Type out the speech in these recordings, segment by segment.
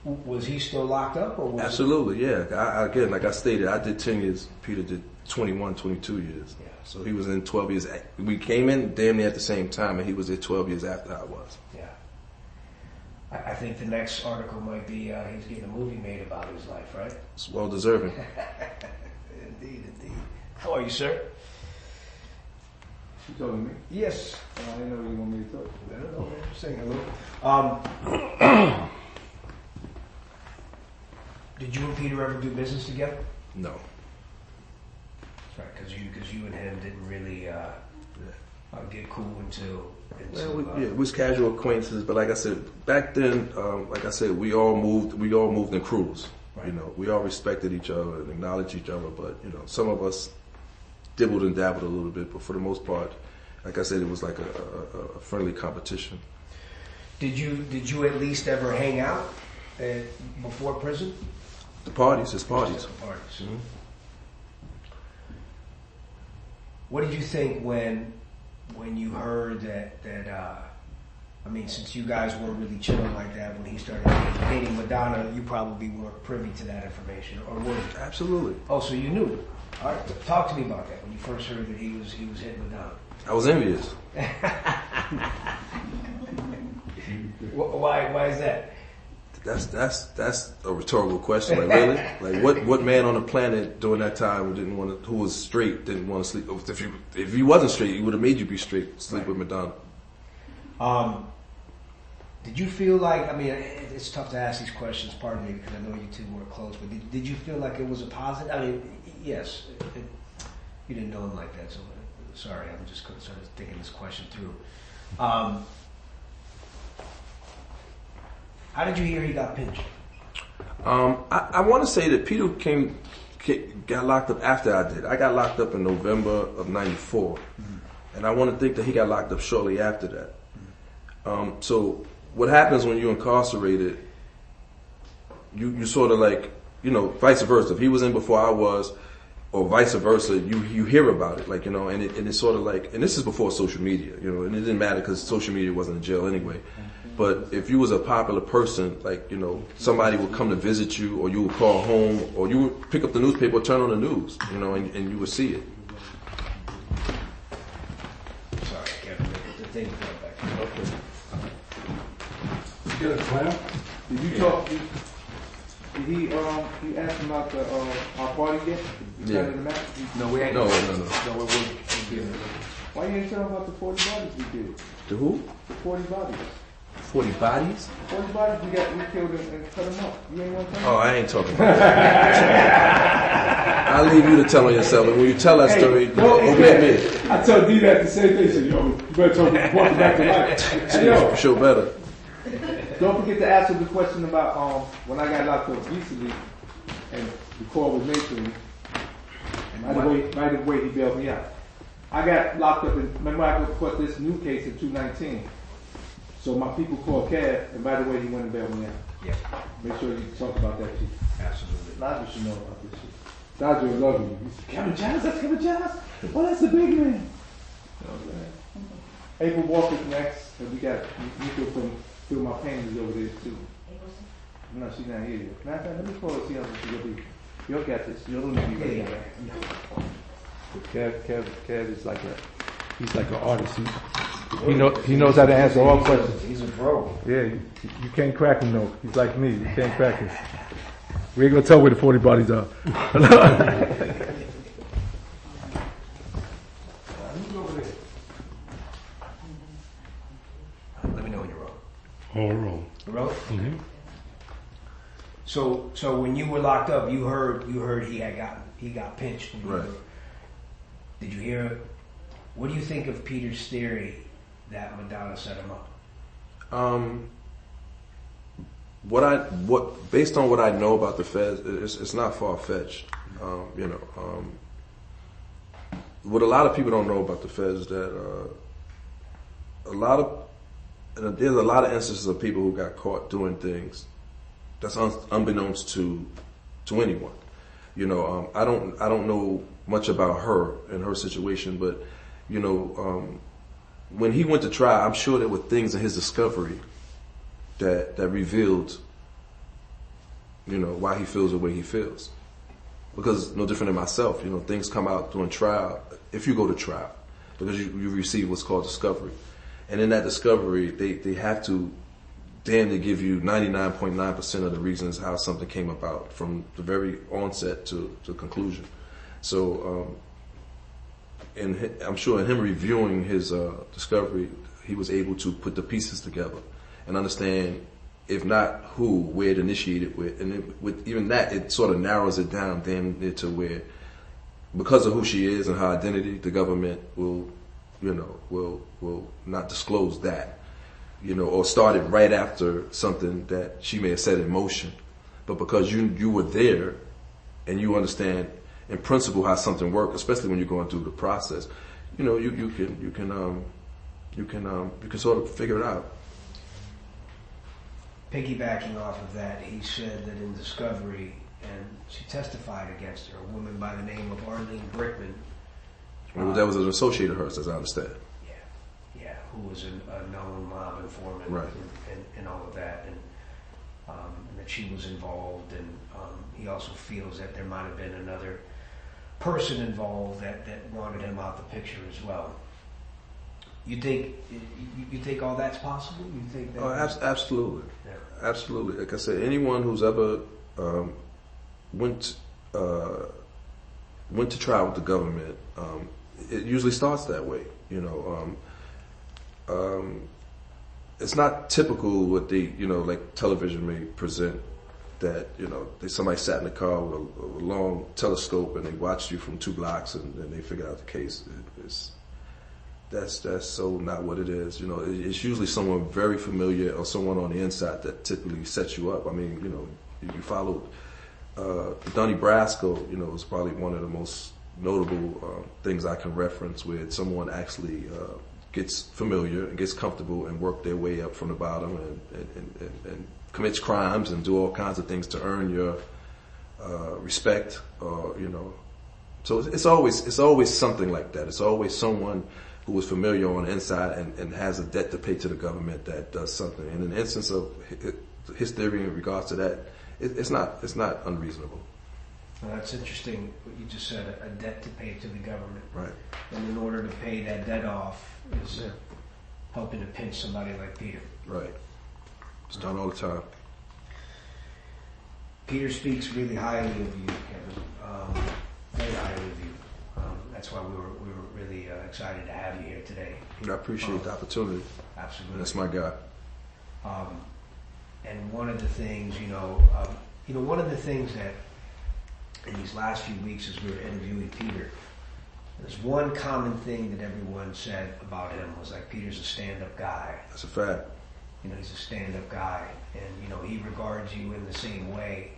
Was he still locked up, or was Absolutely, yeah. Again, like I stated, I did 10 years. Peter did 21, 22 years. Yeah. So he was in 12 years. We came in damn near at the same time, and he was there 12 years after I was. Yeah. I think the next article might be he's getting a movie made about his life, right? It's well deserving. Indeed. How are you, sir? You talking to me? Yes. I didn't know you want me to talk. I don't know, man. Just saying hello. Did you and Peter ever do business together? No. That's right, because you and him didn't really get cool until Well, it was casual acquaintances, but like I said, back then, we all moved in crews. Right. You know, we all respected each other and acknowledged each other, but you know, some of us dibbled and dabbled a little bit, but for the most part, like I said, it was like a friendly competition. Did you at least ever hang out before prison? The parties, his parties. Mm-hmm. What did you think when you heard that I mean, since you guys weren't really chilling like that when he started dating Madonna, you probably weren't privy to that information, or were you? Absolutely. Oh, so you knew. All right, talk to me about that when you first heard that he was hitting Madonna. I was envious. Why is that? That's a rhetorical question. Like really, like what man on the planet during that time who was straight didn't want to sleep? If he wasn't straight, he would have made you be straight. Sleep with Madonna. Did you feel like, I mean, it's tough to ask these questions, pardon me, because I know you two were close, but did you feel like it was a positive? I mean, yes, you didn't know him like that, so sorry, I'm just sort of thinking this question through. How did you hear he got pinched? I want to say that Peter got locked up after I did. I got locked up in November of '94, and I want to think that he got locked up shortly after that. So what happens when you're incarcerated, you sort of like, you know, vice versa. If he was in before I was, or vice versa, you hear about it, like, you know, and it's sort of like, and this is before social media, you know, and it didn't matter because social media wasn't in jail anyway. But if you was a popular person, like, you know, somebody would come to visit you, or you would call home, or you would pick up the newspaper or turn on the news, you know, and you would see it. Sorry, I can't remember the thing back. Okay. You got a clown? Did you talk? Did he ask him about our party yet? Yeah. No, we ain't. No. No, we wouldn't. Why you ain't tell him about the 40 bodies we did? The who? The 40 bodies. 40 bodies? 40 bodies we killed and cut them up. You ain't want to tell Oh, I ain't talking about that. I'll leave you to tell on yourself. And when you tell that story, omit me. I told D that the same thing. So, yo, you better talk about back to life. Hey, yo. Show better. Don't forget to ask him the question about when I got locked up recently, and the call was made to me. And by the way, he bailed me out. I got locked up. Remember, I put this new case in 219. So my people called Cav, and by the way, he went and bailed me out. Yeah. Make sure you talk about that shit. Absolutely. Dodger should know about this shit. Dodger will love you. Kevin Giles, that's Kevin Giles. Oh, that's the big man. You know what I'm saying? April Walker's next, and we got Nico from Feel My Pain is over there too. No, she's not here yet. Matter of fact, let me call her, see how she'll be. You'll get this. You'll be ready. Kev is like he's like an artist. He knows how to answer all questions. He's a bro. Yeah, you can't crack him though. He's like me. You can't crack him. We ain't gonna tell where the 40 bodies are. Let me know when you're wrong. All wrong. Wrong? Mm-hmm. So when you were locked up, you heard he got pinched. Right. Did you hear it? What do you think of Peter's theory that Madonna set him up? Based on what I know about the feds, it's not far fetched. What a lot of people don't know about the feds is that there's a lot of instances of people who got caught doing things that's unbeknownst to anyone. You know, I don't know much about her and her situation, but you know, when he went to trial, I'm sure there were things in his discovery that revealed why he feels the way he feels. Because no different than myself, things come out during trial, if you go to trial, because you receive what's called discovery. And in that discovery, they have to damn near give you 99.9% of the reasons how something came about from the very onset to conclusion. So, and I'm sure in him reviewing his discovery, he was able to put the pieces together and understand, if not who, where it initiated with. And with even that, it sort of narrows it down damn near to where, because of who she is and her identity, the government will not disclose that, or start it right after something that she may have set in motion. But because you were there and you understand in principle how something works, especially when you're going through the process, you can sort of figure it out. Piggybacking off of that, he said that in discovery, and she testified against her, a woman by the name of Arlene Brickman. Well, that was an associate of hers, as I understand. Yeah, who was a known mob informant, right, and all of that, and that she was involved, and he also feels that there might have been another person involved that wanted him out the picture as well. You think all that's possible? You think that? Oh, absolutely, yeah. Absolutely. Like I said, anyone who's ever went to trial with the government, it usually starts that way. It's not typical what they, like television may present, that somebody sat in the car with a long telescope and they watched you from 2 blocks and they figured out the case. That's so not what it is. It's usually someone very familiar or someone on the inside that typically sets you up. I mean, you followed Donnie Brasco. Was probably one of the most notable things I can reference, where someone actually gets familiar and gets comfortable and work their way up from the bottom and commits crimes and do all kinds of things to earn your respect. So it's always something like that. It's always someone who is familiar on the inside and has a debt to pay to the government that does something. And in the instance of his theory in regards to that, it's not unreasonable. Well, that's interesting what you just said, a debt to pay to the government. Right. And in order to pay that debt off is helping to pinch somebody like Peter. Right. It's done all the time. Peter speaks really highly of you, Kevin. Very highly of you. That's why we were really excited to have you here today. I appreciate the opportunity. Absolutely. That's my guy. And one of the things, one of the things that in these last few weeks as we were interviewing Peter, there's one common thing that everyone said about him was like, Peter's a stand-up guy. That's a fact. He's a stand-up guy, and he regards you in the same way.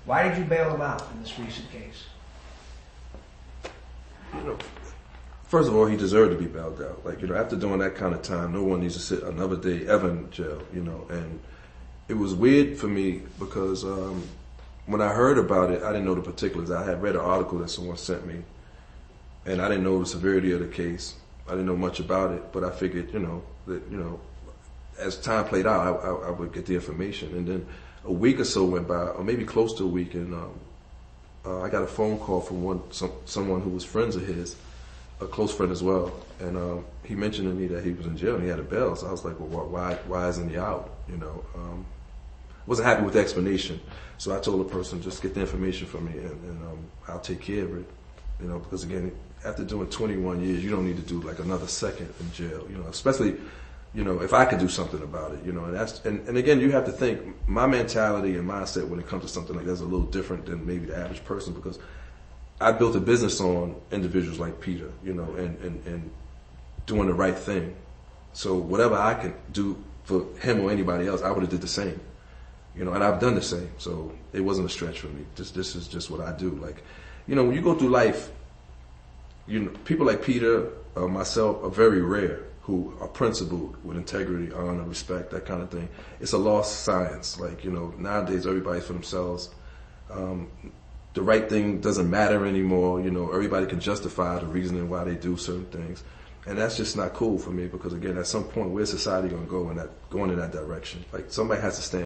Why did you bail him out in this recent case? First of all, he deserved to be bailed out. After doing that kind of time, no one needs to sit another day ever in jail, and it was weird for me because when I heard about it, I didn't know the particulars. I had read an article that someone sent me, and I didn't know the severity of the case. I didn't know much about it, but I figured, that as time played out, I would get the information. And then a week or so went by, or maybe close to a week, and I got a phone call from someone who was friends of his, a close friend as well, and he mentioned to me that he was in jail and he had a bail. So I was like, well, why isn't he out? Wasn't happy with the explanation. So I told the person, just get the information from me and I'll take care of it. Because again, after doing 21 years, you don't need to do like another second in jail, especially, if I could do something about it, and again, you have to think, my mentality and mindset when it comes to something like that is a little different than maybe the average person, because I built a business on individuals like Peter, and doing the right thing. So whatever I can do for him or anybody else, I would have did the same, and I've done the same. So it wasn't a stretch for me. This is just what I do. When you go through life, people like Peter, myself, are very rare, who are principled with integrity, honor, respect, that kind of thing. It's a lost science. Nowadays everybody's for themselves. The right thing doesn't matter anymore. Everybody can justify the reasoning why they do certain things. And that's just not cool for me, because again, at some point, where's society going to go going in that direction? Somebody has to stand